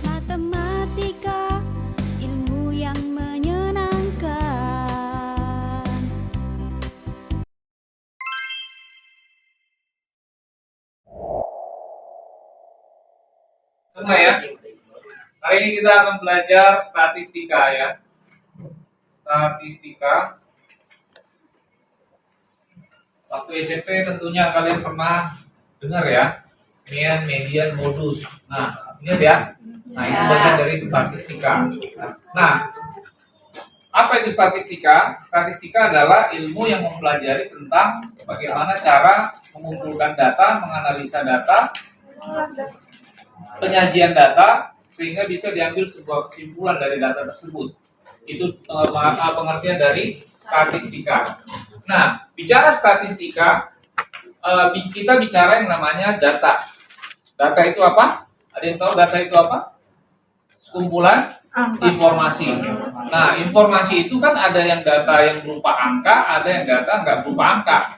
Matematika, ilmu yang menyenangkan. Semua ya. Hari ini kita akan belajar statistika ya. Statistika. Waktu SMP tentunya kalian pernah dengar ya. Ini median modus. Nah, ini ya. Nah, itu bagian dari statistika. Nah, apa itu statistika? Statistika adalah ilmu yang mempelajari tentang bagaimana cara mengumpulkan data, menganalisa data, penyajian data sehingga bisa diambil sebuah kesimpulan dari data tersebut. Itu pengertian dari statistika. Nah, bicara statistika, kita bicara yang namanya data. Data itu apa? Ada yang tahu data itu apa? Kumpulan informasi. Nah, informasi itu kan ada yang data yang berupa angka, ada yang data nggak berupa angka.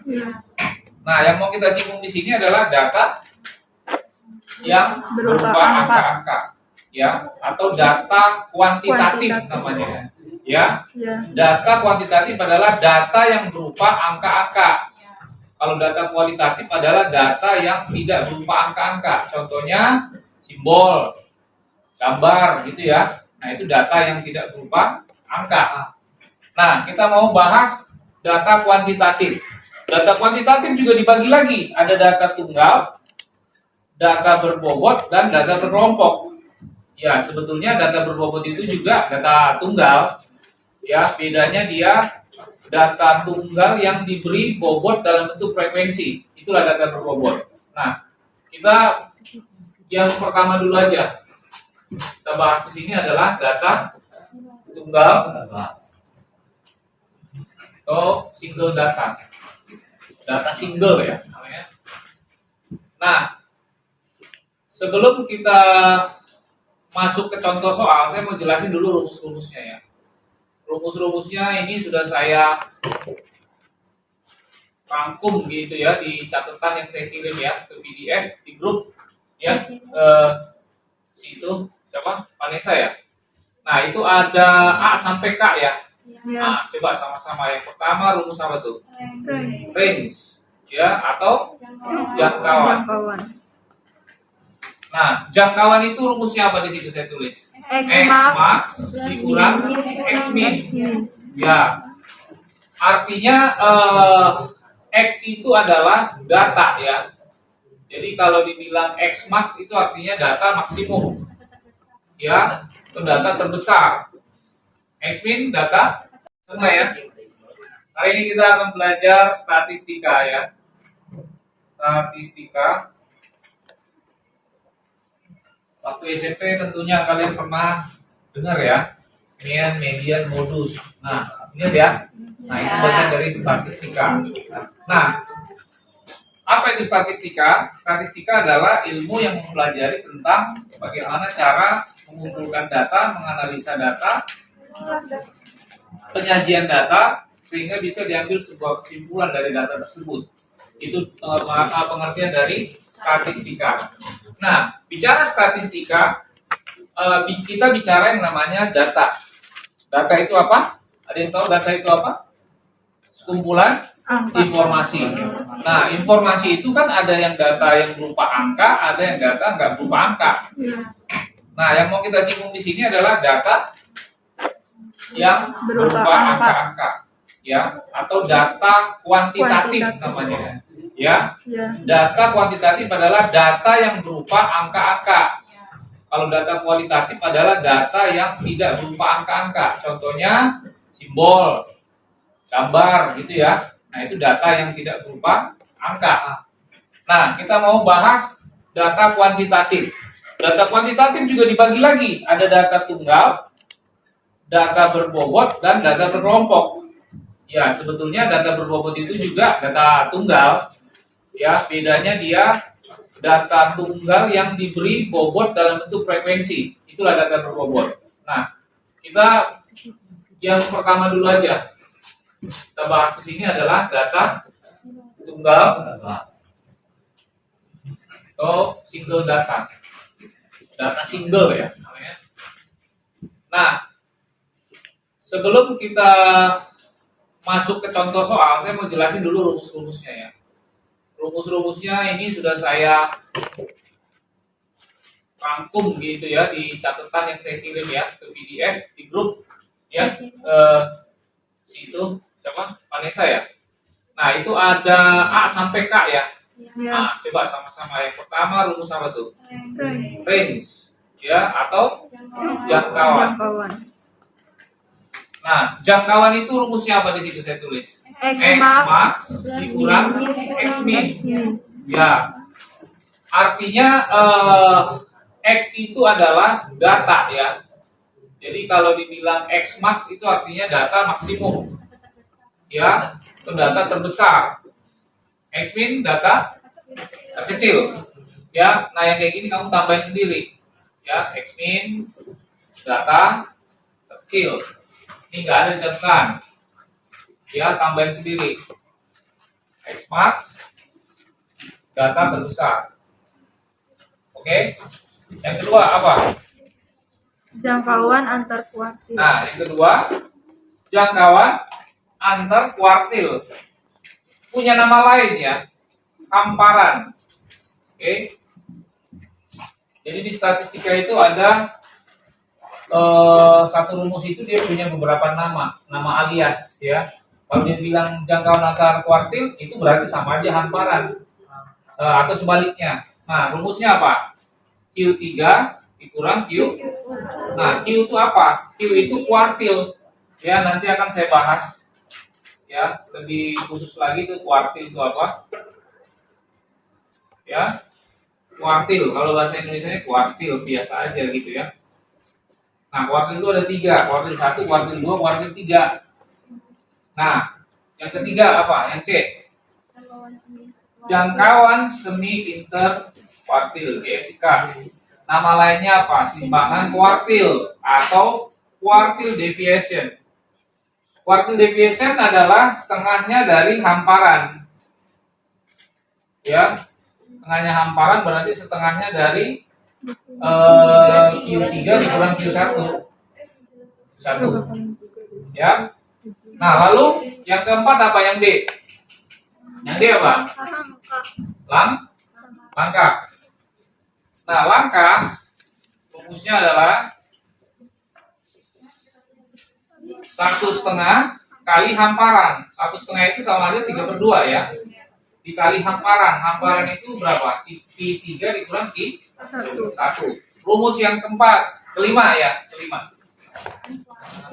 Nah, yang mau kita singgung di sini adalah data yang berupa angka-angka, ya, atau data kuantitatif namanya, ya. Data kuantitatif adalah data yang berupa angka-angka. Kalau data kualitatif adalah data yang tidak berupa angka-angka. Contohnya simbol, gambar, gitu ya. Nah, itu data yang tidak berupa angka. Nah, kita mau bahas data kuantitatif. Data kuantitatif juga dibagi lagi. Ada data tunggal, data berbobot, dan data berkelompok. Ya, sebetulnya data berbobot itu juga data tunggal. Ya, bedanya dia data tunggal yang diberi bobot dalam bentuk frekuensi. Itulah data berbobot. Nah, kita yang pertama dulu aja. Kita bahas di sini adalah data tunggal atau single data. Data single ya namanya. Nah, sebelum kita masuk ke contoh soal, saya mau jelasin dulu rumus-rumusnya ya. Rumus-rumusnya ini sudah saya rangkum gitu ya di catatan yang saya kirim ya ke PDF di grup ya. Itu siapa? Vanessa ya. Nah, itu ada A sampai K ya. Nah, coba sama-sama. Yang pertama rumus apa tuh? Range ya, atau jangkauan. Nah, jangkauan itu rumusnya apa di situ saya tulis? X max dikurang X min. Ya. Artinya X itu adalah data ya. Jadi kalau dibilang X max itu artinya data maksimum. Ya, itu data terbesar. X min data semua ya. Hari ini kita akan belajar statistika ya. Statistika. Waktu SMP tentunya kalian pernah dengar ya. Ini median modus. Nah, ini ya. Nah, itu bagian dari statistika. Nah, apa itu statistika? Statistika adalah ilmu yang mempelajari tentang bagaimana cara mengumpulkan data, menganalisa data, penyajian data sehingga bisa diambil sebuah kesimpulan dari data tersebut. Itu pengertian dari statistika. Nah, bicara statistika, kita bicara yang namanya data. Data itu apa? Ada yang tahu data itu apa? Kumpulan informasi. Nah, informasi itu kan ada yang data yang berupa angka, ada yang data nggak berupa angka. Nah, yang mau kita singgung di sini adalah data yang berupa angka-angka, ya, atau data kuantitatif namanya. Ya, data kuantitatif adalah data yang berupa angka-angka. Kalau data kualitatif adalah data yang tidak berupa angka-angka. Contohnya simbol, gambar, gitu ya. Nah, itu data yang tidak berupa angka. Nah, kita mau bahas data kuantitatif. Data kuantitatif juga dibagi lagi. Ada data tunggal, data berbobot, dan data berkelompok. Ya, sebetulnya data berbobot itu juga data tunggal. Ya, bedanya dia data tunggal yang diberi bobot dalam bentuk frekuensi. Itulah data berbobot. Nah, kita yang pertama dulu aja. kita bahas di sini adalah data tunggal atau single data. Data single ya namanya. Nah, sebelum kita masuk ke contoh soal, saya mau jelasin dulu rumus-rumusnya ya. Rumus-rumusnya ini sudah saya rangkum gitu ya di catatan yang saya kirim ya ke PDF di grup ya. Itu siapa? Vanessa ya. Nah, itu ada A sampai K ya. Nah, coba sama-sama. Yang pertama rumus apa tuh? Range ya atau jangkauan. Nah, jangkauan itu rumusnya apa di situ saya tulis? X max dikurang X min. Ya. Artinya X itu adalah data ya. Jadi kalau dibilang X max itu artinya data maksimum. Ya, itu data terbesar. X min data terkecil. Ya, nah yang kayak gini kamu tambahin sendiri. Ya, X min data terkecil. Ini enggak ada dicatatkan. Ya, tambahin sendiri. X max data terbesar. Oke. Yang kedua apa? Jangkauan antar kuartil. Nah, yang kedua jangkauan antar kuartil. Punya nama lain ya, hamparan. Oke. Jadi di statistika itu ada satu rumus itu dia punya beberapa nama alias ya. Kalau dia bilang jangkauan antar kuartil itu berarti sama aja hamparan atau sebaliknya. Nah, rumusnya apa? Q3 dikurang Q. Nah, Q itu apa? Q itu kuartil. Ya, nanti akan saya bahas. Ya, lebih khusus lagi itu kuartil itu apa? Ya, kuartil. Kalau bahasa Indonesia kuartil biasa aja gitu ya. Nah, kuartil itu ada 3, kuartil 1, kuartil 2, kuartil 3. Nah, yang ketiga apa? Yang C. Jangkauan semi interkuartil (JSIK). Nama lainnya apa? Simpangan kuartil atau quartile deviation. Quartile deviation adalah setengahnya dari hamparan. Ya, setengahnya hamparan berarti setengahnya dari Q3 dikurang Q1. Ya. Nah, lalu yang keempat apa? Yang D. Yang D apa? Langkah. Nah, langkah rumusnya adalah 1/2 kali hamparan. 1/2 itu sama aja 3/2 ya. Dikali hamparan. Hamparan itu berapa? Q3 dikurang Q1. Rumus yang kelima ya.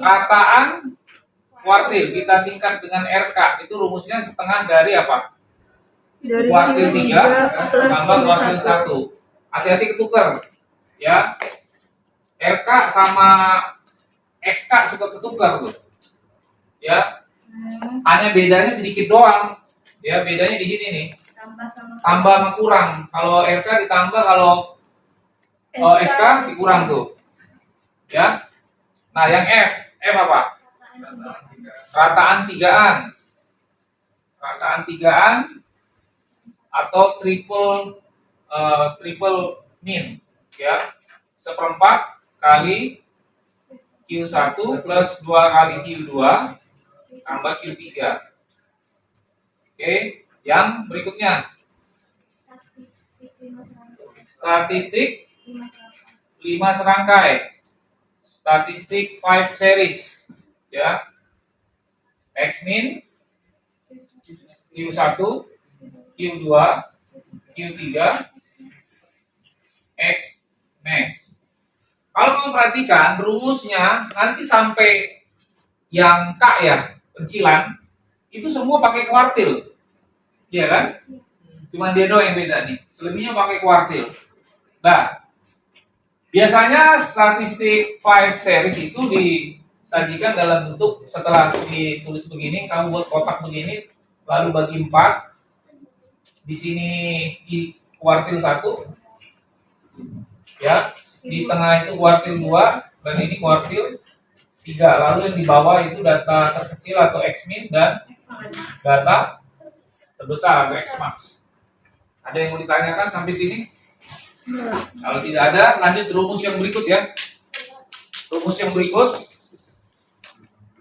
Rataan kuartil kita singkat dengan RK. Itu rumusnya setengah dari apa? Dari Kuartil 3 plus tambah kuartil 1. Hati-hati ketukar. Ya. RK sama SK suka ketukar tuh. Ya. Hanya bedanya sedikit doang. Ya, bedanya di sini nih. Tambah sama kurang. Kalau RK ditambah, kalau SK dikurang tuh. Ya. Nah, yang F apa? Rataan tigaan. Rataan tigaan atau triple min ya. 1/4 kali Q1 plus 2 kali Q2 tambah Q3. Oke, yang berikutnya statistik 5 serangkai. Statistik 5 series ya. X min Q1 Q2 Q3 X max. Kalau kamu perhatikan rumusnya nanti sampai yang K ya, pencilan itu semua pakai kuartil. Iya kan? Cuman dia doang yang beda nih. Selebihnya pakai kuartil. Nah, biasanya statistik 5 series itu disajikan dalam bentuk setelah ditulis begini, kamu buat kotak begini, lalu bagi 4. Di sini di kuartil 1. Ya, di tengah itu kuartil 2 dan ini kuartil 3. 3. Lalu yang di bawah itu data terkecil atau X-min dan data terbesar atau X-max. Ada yang mau ditanyakan sampai sini? Kalau tidak ada, lanjut rumus yang berikut ya. Rumus yang berikut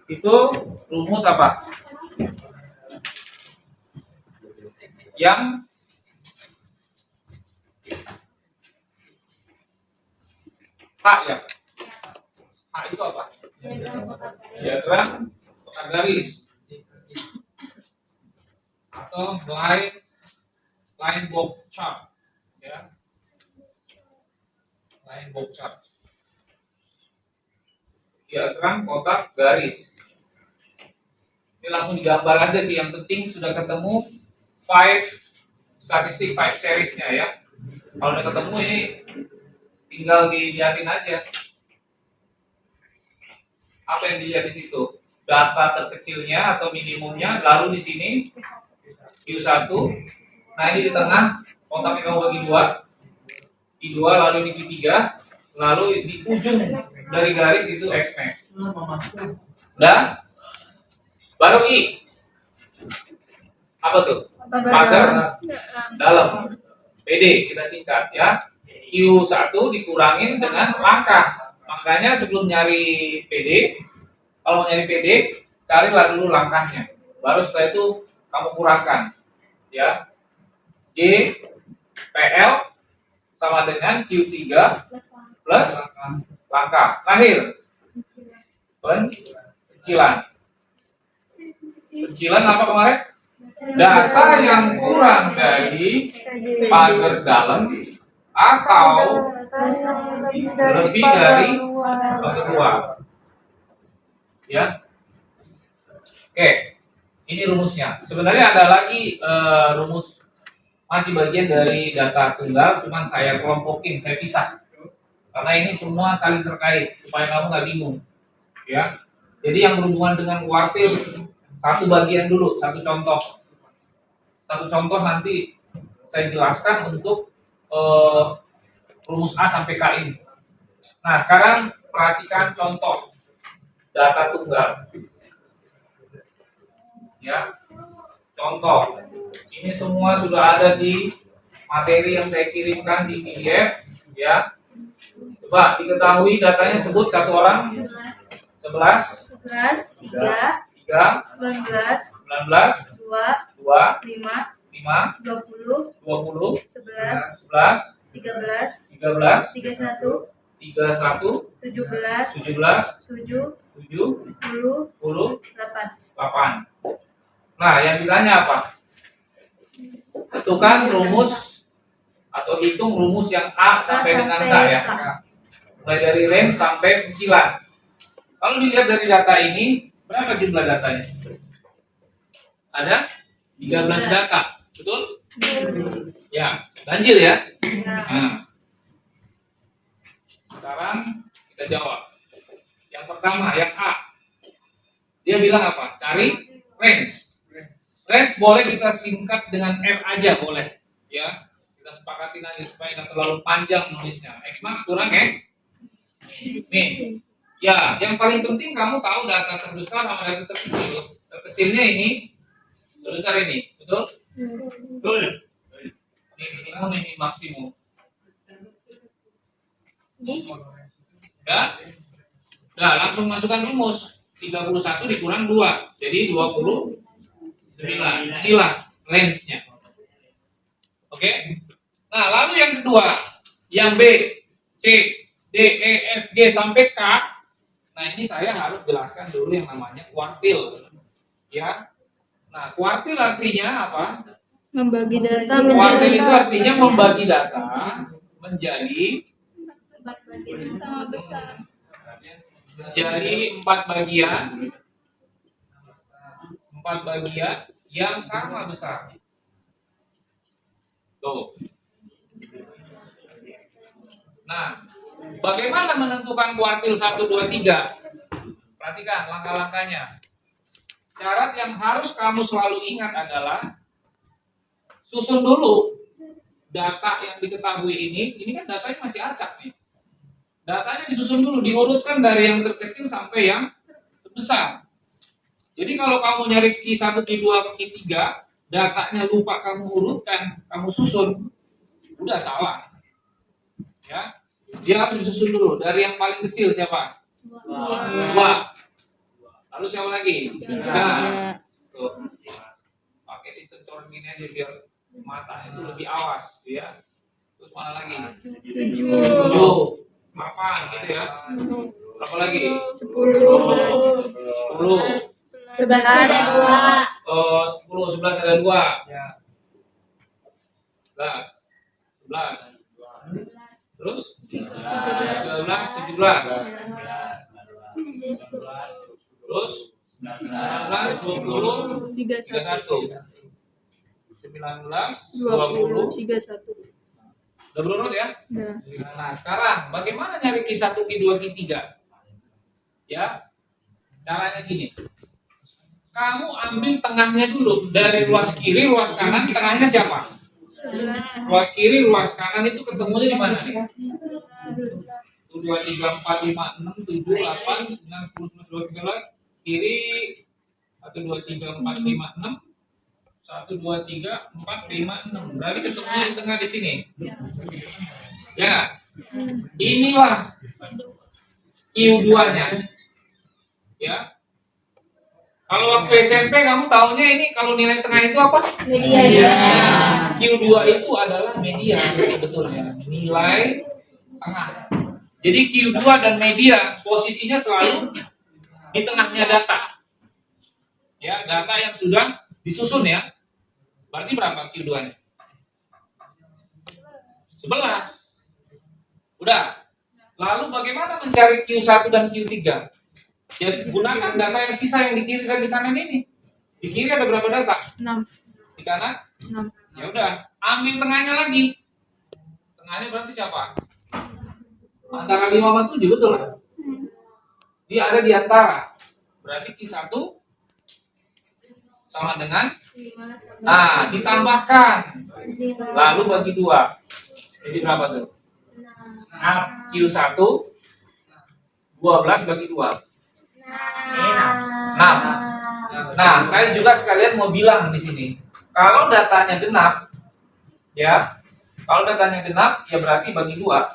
itu rumus apa? Yang H ya. H itu apa? Diagram kotak garis atau line box chart ya. Line box chart. Diagram kotak garis. Ini langsung digambar aja sih, yang penting sudah ketemu 5 statistik 5 seriesnya ya. Kalau udah ketemu ini tinggal dilihatin aja. Apa yang dilihat di situ? Data terkecilnya atau minimumnya, lalu di sini Q1. Nah, ini di tengah kotaknya kamu bagi 2. Q2 lalu ini Q3, lalu di ujung dari garis itu X-max. Udah? Baru I. Apa tuh? Pagar dalam. PD kita singkat ya. Q1 dikurangin dengan langkah. Makanya sebelum nyari PD, kalau mau nyari PD, carilah dulu langkahnya. Baru setelah itu kamu kurangkan. Ya. J PL sama dengan Q3 plus langkah. Terakhir pencilan. Pencilan apa kemarin? Data yang kurang dari pagar dalam atau lebih dari pagar luar. Ya. Oke. Ini rumusnya. Sebenarnya ada lagi rumus masih bagian dari data tunggal, cuman saya kelompokin, saya pisah. Karena ini semua saling terkait supaya kamu nggak bingung. Ya. Jadi yang berhubungan dengan kuartil satu bagian dulu, satu contoh. Satu contoh nanti saya jelaskan untuk rumus A sampai K ini. Nah, sekarang perhatikan contoh data tunggal. Ya. Contoh. Ini semua sudah ada di materi yang saya kirimkan di PDF, ya. Coba diketahui datanya, sebut satu orang. 11, 3, 19, 2, 2, 5, 5, 20, 20, 11, 11, 13, 13, 31, 31, 17, 17, 7, 7, 10, 10, 8. 8. Nah, yang ditanya apa? Tentukan rumus atau hitung rumus yang A sampai dengan K ya. Mulai dari range sampai pencilan. Kalau dilihat dari data ini, berapa jumlah datanya? Ada 13 data, betul? Ya, ganjil ya. Nah, sekarang kita jawab. Yang pertama, yang A. Dia bilang apa? Cari range. Range boleh kita singkat dengan R aja boleh, ya. Kita sepakatin aja supaya nggak terlalu panjang nulisnya. X-max kurang X min. Ya, yang paling penting kamu tahu data terbesar sama data terkecil. Terkecilnya ini, terbesar ini, betul? Betul. Ini minimum, ini maksimum. Ya, nah langsung masukkan rumus. 31 dikurang 2, jadi 29. Inilah range-nya. Oke? Nah, lalu yang kedua, yang B, C, D, E, F, G sampai K. Nah, ini saya harus jelaskan dulu yang namanya kuartil. Ya. Nah, kuartil artinya apa? Membagi data Kuartil itu artinya membagi data menjadi menjadi 4 bagian. 4 bagian yang sama besar. Tuh. Nah, bagaimana menentukan kuartil 1, 2, 3? Perhatikan langkah-langkahnya. Syarat yang harus kamu selalu ingat adalah susun dulu data yang diketahui ini kan datanya masih acak nih. Datanya disusun dulu, diurutkan dari yang terkecil sampai yang besar. Jadi kalau kamu nyari Q1, Q2, Q3, datanya lupa kamu urutkan, kamu susun, udah salah. Ya, dia harus disusun dulu dari yang paling kecil siapa? 2. Lalu siapa lagi? 3. Tuh. Pakai sistem corong gini aja biar mata itu lebih awas, ya. Terus mana lagi? 7, 8 gitu ya. Berapa lagi? 10. 11 ada 10, 11 ada 2. Ya. 11. Terus 12, 17. Terus 19, 20, 31. 19, 20, 31. udah berurut ya? Udah. Nah, sekarang bagaimana nyari Q1, Q2, Q3? Ya, caranya gini. Kamu ambil tengahnya dulu dari ruas kiri, ruas kanan, tengahnya siapa? Ruas kiri, ruas kanan itu ketemunya di mana nih? 1, 2, 3, 4, 5, 6, 7, 8, 9, 10, 11, 12, 13, kiri 1, 2, 3, 4, 5, 6, 1, 2, 3, 4, 5, 6. Berarti ketemunya di tengah di sini. Ya, inilah Q2-nya. Ya. Kalau waktu SMP kamu tahunya ini kalau nilai tengah itu apa? Media. Q2 itu adalah media sebetulnya. Nilai tengah. Jadi Q2 dan media posisinya selalu di tengahnya data. Ya, data yang sudah disusun ya. Berarti berapa Q2-nya? 11. Udah. Lalu bagaimana mencari Q1 dan Q3? Jadi gunakan data yang sisa yang di kiri dan di kanan ini. Di kiri ada berapa data? 6. Di kanan? 6. Ya udah, ambil tengahnya lagi. Tengahnya berarti siapa? Antara 5 sama 7, betul kan? Dia ada di antara. Berarti Q1 sama dengan, nah ditambahkan, lalu bagi 2. Jadi berapa tuh? Q1 12 bagi 2. 6. Nah, saya juga sekalian mau bilang di sini. Kalau datanya genap, ya. Kalau datanya genap, ya berarti bagi 2.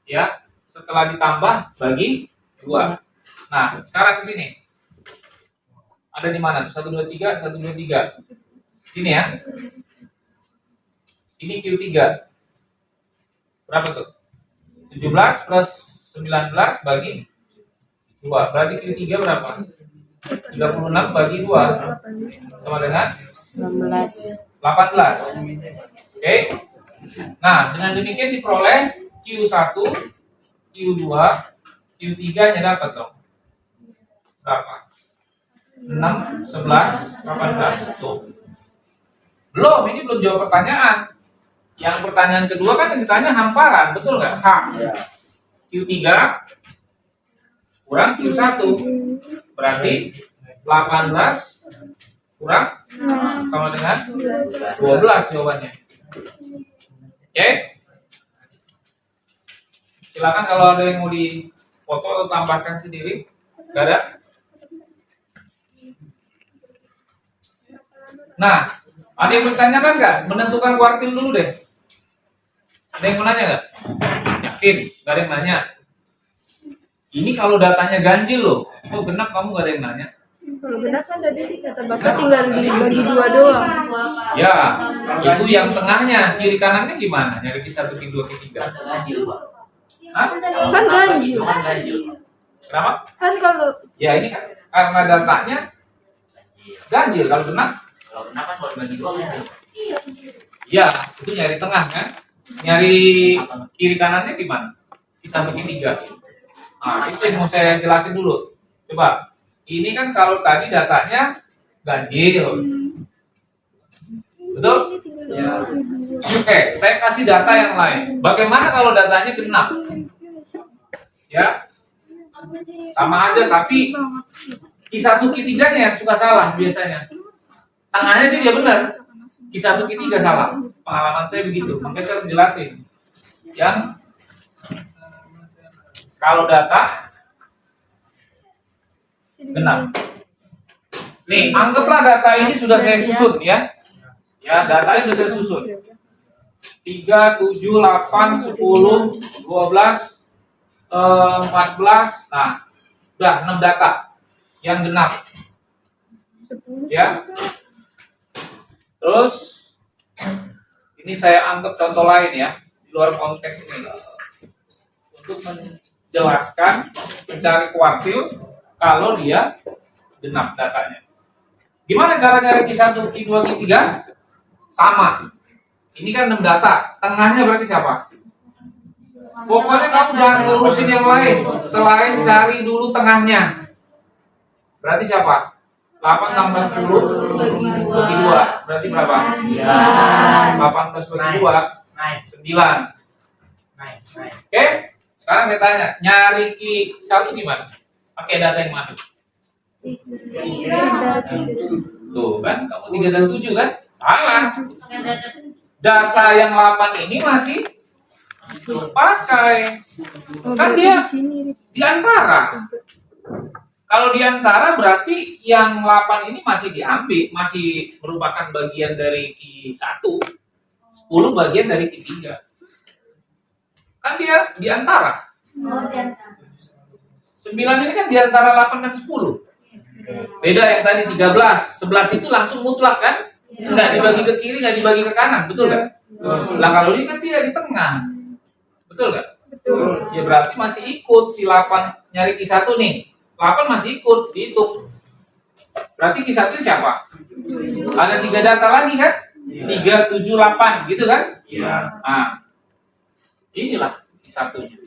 Ya. Setelah ditambah bagi 2. Nah, sekarang ke sini. Ada di mana tuh? 1 2 3, 1 2 3. Sini ya. Ini Q3. Berapa tuh? 17 plus 19 bagi 2. Berarti Q3 berapa? 36 bagi 2 sama dengan 18. Oke. Nah, dengan demikian diperoleh Q1, Q2, Q3-nya dapat dong. Berapa? 6, 11, 18. Tuh. Belum, ini belum jawab pertanyaan. Yang pertanyaan kedua kan yang ditanya hamparan, betul nggak? H. Q3 kurang Q1. Berarti 18 kurang sama dengan 12 jawabannya. Oke? Silakan kalau ada yang mau dipoto atau tambahkan sendiri. Gak ada? Nah, ada yang bertanyakan nggak? Menentukan kuartil dulu deh. Ada yang mau nanya nggak? Yakin? Gak ada yang nanya. Ini kalau datanya ganjil loh. Kok genap kamu gak ada yang nanya? Kalau benar kan tadi kata Bapak tinggal dibagi 2 doang. Ya, itu yang tengahnya. Kiri kanannya gimana? Nyari Q1, Q2, Q3. Hah? Kan ganjil. Kenapa? Kan kalau Ya ini kan karena datanya ganjil. Kalau genap, Kenapa kalau dibagi 2 kan? ya itu nyari tengah kan. Nyari kiri kanannya gimana? Q1, Q3. Nah, itu yang mau saya jelasin dulu. Coba. Ini kan kalau tadi datanya ganjil. Betul? Ya. Oke, saya kasih data yang lain. Bagaimana kalau datanya genap? Ya. Sama aja, tapi Q1, Q3-nya yang suka salah biasanya. Tengahnya sih dia benar. Q1, Q3 salah. Pengalaman saya begitu. Makanya saya harus jelasin. Yang kalau data genap. Nih, anggaplah data ini sudah saya susun ya. Ya, datanya sudah saya susun. 3, 7, 8, 10, 12, 14. Nah, udah 6 data yang genap. Ya. Terus ini saya anggap contoh lain ya, di luar konteks ini. Untuk menjelaskan mencari kuartil kalau dia genap datanya. Gimana cara nyari Q1, Q2, Q3? Sama. Ini kan 6 data. Tengahnya berarti siapa? Pokoknya kamu jangan ngurusin yang lain selain cari dulu tengahnya. Berarti siapa? 8 tambah 10 bagi 2. Berarti berapa? 18 bagi 2 9. Oke? Sekarang saya tanya, nyari Q1 gimana? Pakai data yang mana? 3. Tuh kan, kamu 3 dan 7 kan? Salah. Data yang 8 ini masih pakai. Kan dia di antara. Kalau di antara berarti yang 8 ini masih diambil, masih merupakan bagian dari Q1. 10 bagian dari Q3. Kan dia di antara. 9 ini kan di antara 8 dan 10. Beda yang tadi 13. 11 itu langsung mutlak kan? Enggak dibagi ke kiri, enggak dibagi ke kanan, betul nggak? Lah kalau ini kan dia di tengah. Betul nggak? Betul. Ya berarti masih ikut si 8 nyari Q1 nih. 8 masih ikut dihitung. Berarti Q1 siapa? Ada 3 data lagi kan? 3, 7, 8 gitu kan? Iya. Nah, inilah Q1-nya.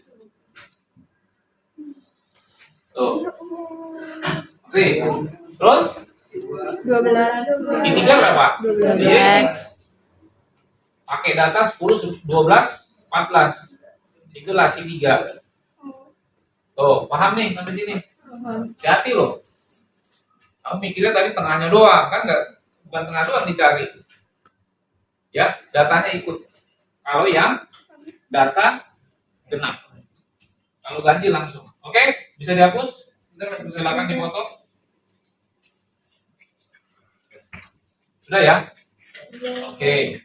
Tuh. Oke. Terus 12. Q3 berapa? 12. Pakai data 10, 12, 14. Itulah Q3. Tuh, paham nih sampai sini? Hati loh. Kamu mikirnya tadi tengahnya doang, kan bukan tengah doang dicari. Ya, datanya ikut. Kalau yang data genap. Kalau ganjil langsung. Oke, bisa dihapus? Silakan dipotong. Sudah ya? Oke.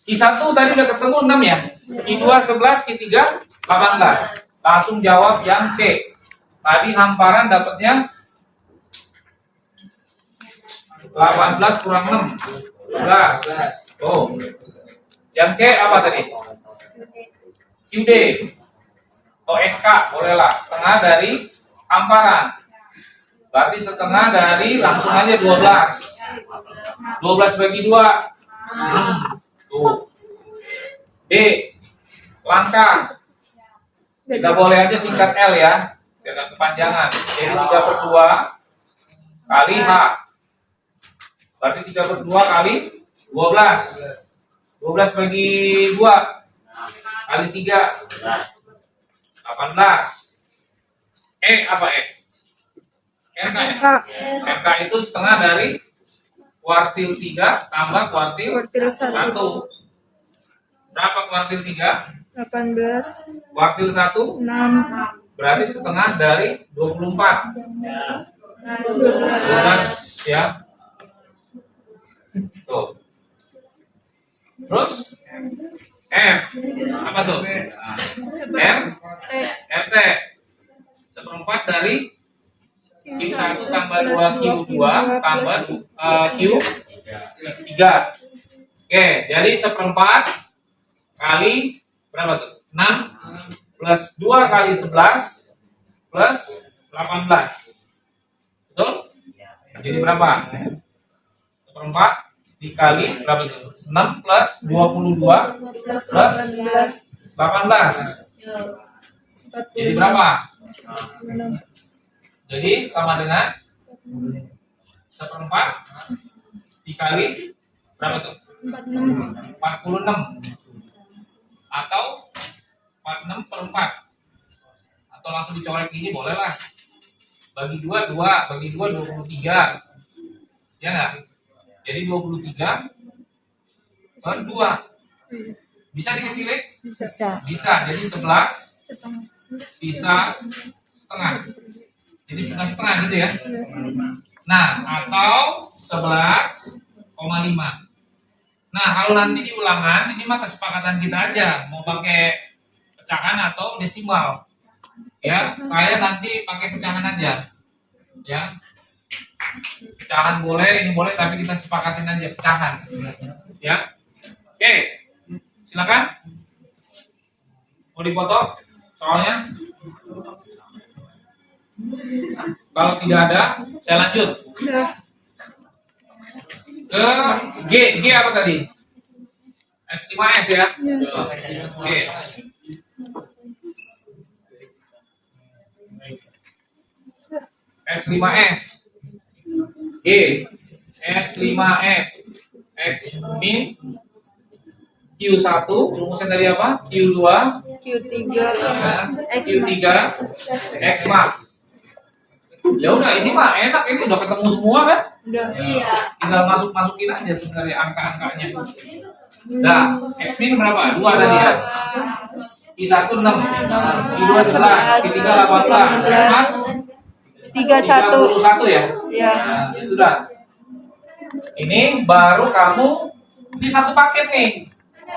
Q1 tadi udah ketemu 6 ya. Q2 11, Q3 18. Langsung jawab yang C. Tadi hamparan dapatnya 18 kurang 6. 12. Oh. Yang C apa tadi? QD. Oh, SK bolehlah. Setengah dari hamparan. Berarti setengah dari langsung aja 12. 12 bagi 2. Tuh. D. Langkah. Kita boleh aja singkat L ya. Dengan kepanjangan. Jadi 3/2 kali H. Berarti 3/2 kali 12. 12 bagi 2 kali 3. 18. E apa E? RK ya? RK itu setengah dari kuartil 3 tambah kuartil Kuartil 1. 1. Berapa kuartil 3? 18. Kuartil 1 6. berarti setengah dari 24. 12 ya. Tuh. Terus F apa tuh? R RT seperempat dari Q1 tambah 2 Q2 tambah Q3. Oke, jadi seperempat kali berapa tuh? 6 plus 2 kali 11 plus 18. Betul? Jadi berapa? Seperempat dikali berapa itu? 6 plus 22 plus 18. Jadi berapa? Jadi sama dengan seperempat dikali berapa tuh? 46. Atau 46/4. Atau langsung dicoret ini boleh lah. Bagi 2 bagi 2 23. Ya nggak? Jadi 23 per 2. Bisa dikecilin? Bisa. Bisa. Jadi 11 sisa setengah. Jadi setengah-setengah gitu ya. Nah, atau 11,5. Nah, kalau nanti di ulangan, ini mah kesepakatan kita aja, mau pakai pecahan atau desimal. Ya, saya nanti pakai pecahan aja. Ya. Pecahan boleh, ini boleh, tapi kita sepakatin aja pecahan. Ya. Oke. Silakan. Mau dipoto soalnya? Kalau tidak ada, saya lanjut. Ke G apa tadi? S5S ya? Oke. S5S. G. S5S. X min Q1, rumusnya dari apa? Q2, Q3 Q3, X max. Ya udah, ini mah enak, ini udah ketemu semua kan? udah. Iya. Tinggal masukin aja sebenarnya angka-angkanya. Nah, X min berapa? 2 tadi ya. I1 6, I2 11, I3 18, X max 31 ya? Ya. Nah, ya sudah. Ini baru kamu, ini satu paket nih.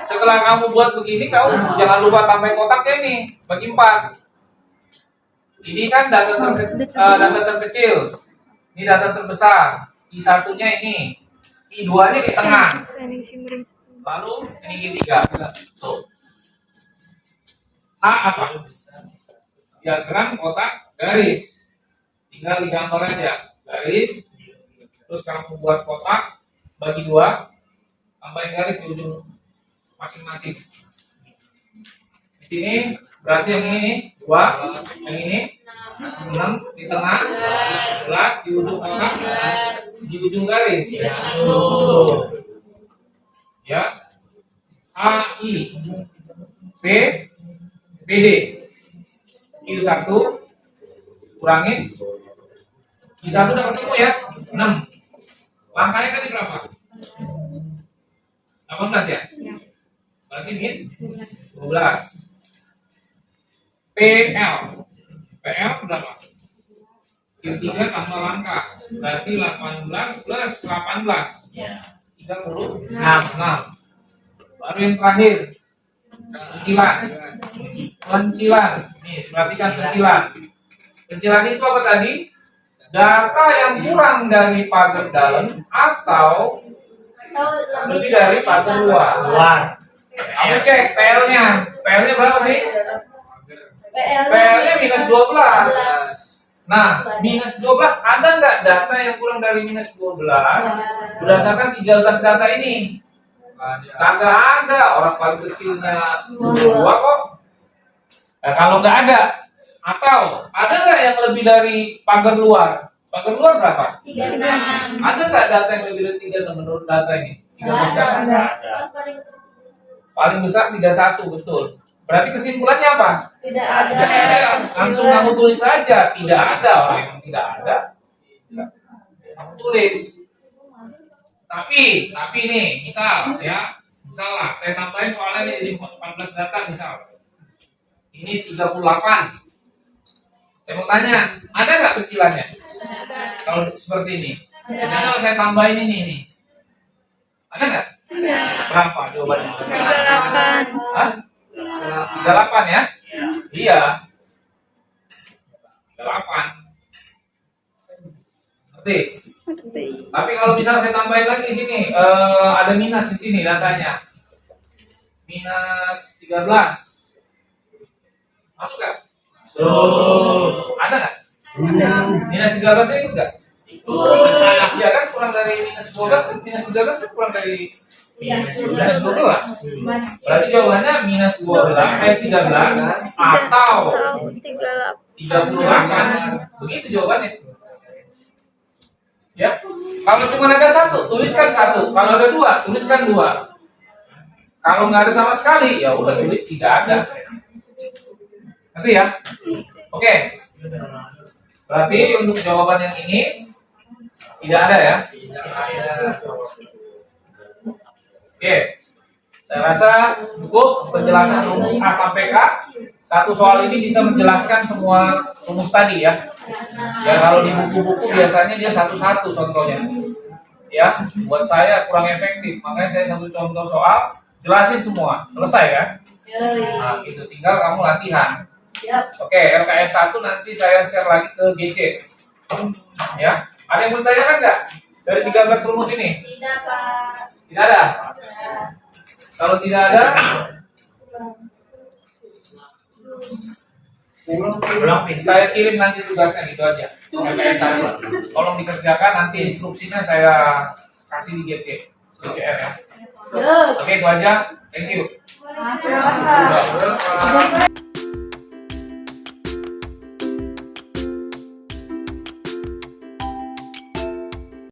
Setelah kamu buat begini, kamu jangan lupa tambah kotaknya nih, bagi 4. Ini kan data terkecil, ini data terbesar. I1-nya ini, I2-nya di tengah, lalu ini I3. Tuh. A apa? Diagram kotak garis. Tinggal digambar aja, garis. Terus kamu buat kotak, bagi 2, tambahin garis di ujung masing-masing. Di sini berarti yang ini 2, yang ini 6 di tengah, 11 di ujung kotak, di ujung garis. Ya. AI P PD Q1 kurangin Q1 udah ketemu ya 6. Langkahnya tadi berapa? 18 ya? Berarti min 12. PL berapa? Q3 tambah langkah. Berarti 18 plus 18. 36. Baru yang terakhir. Pencilan. Nih, perhatikan pencilan. Pencilan itu apa tadi? Data yang kurang dari pagar dalam atau lebih dari pagar luar. Kamu cek PL-nya. PL-nya berapa sih? PL-nya minus 12. Nah, minus 12 ada nggak data yang kurang dari minus 12 berdasarkan 13 data ini? Kagak ada, orang paling kecilnya 2 kok. Nah, kalau nggak ada, atau ada nggak yang lebih dari pagar luar? Pagar luar berapa? 36. Ada nggak data yang lebih dari 3 menurut data ini? 13 data. Paling besar 31, betul. Berarti kesimpulannya apa? Tidak ada. Langsung kamu tulis saja, tidak ada. Orang yang tidak ada, kamu tulis. Tapi nih, misal ya, lah, saya tambahin soalnya ini 14 data misal. Ini 38. Saya mau tanya, ada nggak kecilannya? Kalau seperti ini, misal saya tambahin ini nih, ada nggak? Berapa jawabannya? 38. Hah? 38 ya? Iya. 38. Ngerti? Tapi kalau misalnya saya tambahin lagi sini, ada minus di sini datanya. Minus 13. Masuk nggak? Ada nggak? Minus 13 ikut nggak? Iya kan kurang dari minus 12 kan minus 13 kan kurang dari minus 12. Berarti jawabannya minus 13 atau 38. Begitu jawabannya. Ya. Kalau cuma ada 1, tuliskan 1. Kalau ada 2, tuliskan 2. Kalau nggak ada sama sekali, ya udah tulis tidak ada. Ngerti ya? Oke. Berarti untuk jawaban yang ini tidak ada ya? Oke. Saya rasa cukup penjelasan rumus A sampai K. Satu soal ini bisa menjelaskan semua rumus tadi ya. Ya kalau di buku-buku biasanya dia satu-satu contohnya. Ya, buat saya kurang efektif. Makanya saya satu contoh soal jelasin semua. Selesai kan? Nah, gitu tinggal kamu latihan. Oke, LKS 1 nanti saya share lagi ke GC. Ya. Ada yang bertanyakan nggak dari 13 rumus ini? Tidak, Pak. Tidak ada. Kalau tidak ada, saya kirim nanti tugasnya gitu aja. LKS 1. Tolong dikerjakan, nanti instruksinya saya kasih di GCR ya. Oke, itu aja. Thank you.